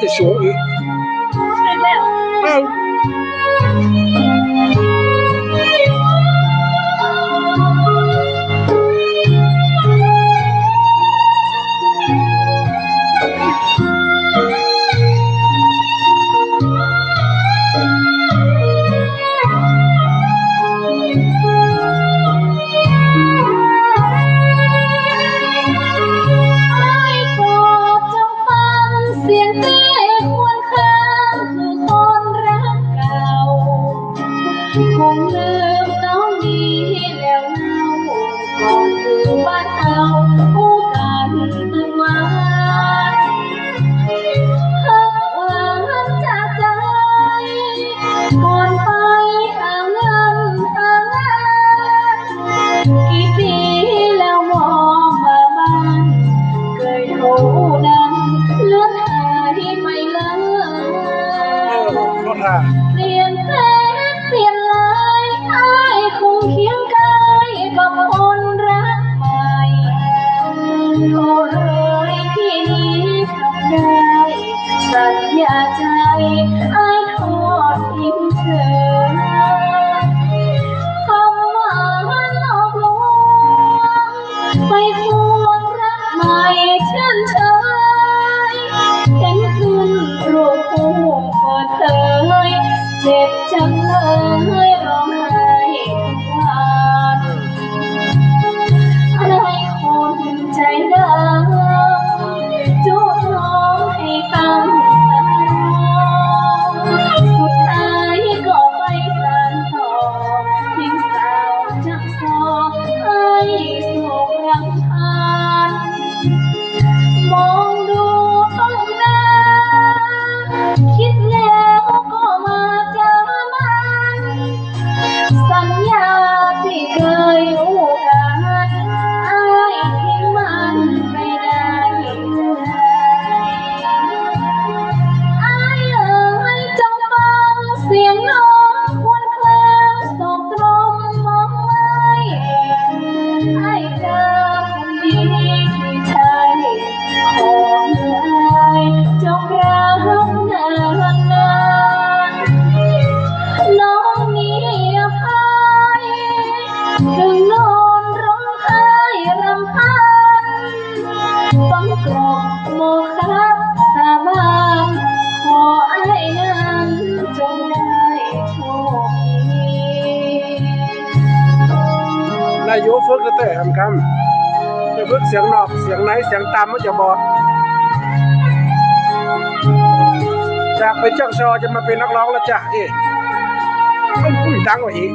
จะสูงอีกแล้วคงลืมน้องดีแล้วเล่าก่อนคือบ้านเอาคู่กันตึงมาหักหวานจากใจก่อนไปหาเงินหางานกี่ปีแล้วมองมาบ้านเคยโทรนั้นเลื่อนหายไปเลยเปลี่ยนแปลงเปลี่ยนลายอ้ายคงเคียงกายกับคนรักใหม่โทรเลยพี่นี้ทำได้สัญญาใจอ้ายทอดทิ้งเธอคำว่าหลอกลวงไปควงรักใหม่เช่นเชยเห็นขึ้นรูปคู่เปิดเผยเจ็บจังเลยร้องไห้ทุกวันอะไรคนใจดำจูบน้องให้ตั้งตารอสุดท้ายก็ไปสานต่อทิ้งสาวจักซอให้สุขรำคาญมองดูต้องหน้าคิดแล้วก็มาเจอมันสัญญาที่เคยอยู่กันอ้ายทิ้งมันไม่ได้ใจอ้ายเอ๋ยจงฟังเสียงน้องควรเคลิ้มสบตรงมองไม่ให้เจอคนดีที่ใช่ขอให้จงรักนานๆน้องมีอภัยถึงนอนร้องไห้รำพันฟังกรอกโมฆะสาบานขอไอ้นั้นจงได้โชคดีนายโยฝึกกระเตะทำคำจะฝึกเสียงนอกเสียงไหนเสียงต่ำมันจะบอกจากเป็นจ้างชอจะมาเป็นนักร้องแล้วจ้ะนี่ต้องพูดดังกว่าอีก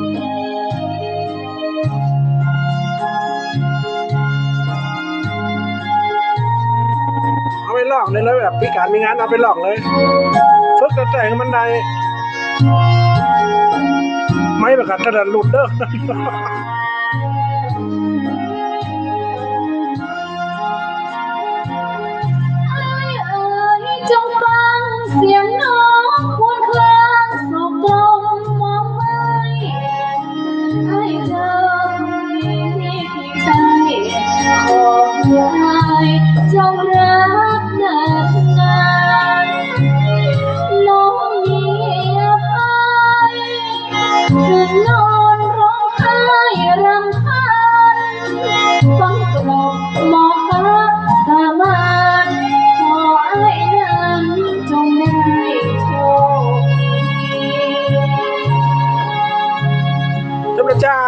เอาไปลอกเลยแบบพิการมีงานเอาไปลอกเลยฝึกกระเตะให้มันได้ไม่ประกาศกระดานหลุดเด้อจงฟังเสียงน้องควรคลางสบลมมองไม่ให้เจอคนดีที่ใช่ขอให้จงรักนานๆน้องมีอภัยถึงนอนร้องไห้รำพันฟังกลบมองหาสามารถขอไอ้นั้นจงได้โชคดีเจ้าพระเจ้า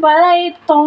บ่ได้ตรง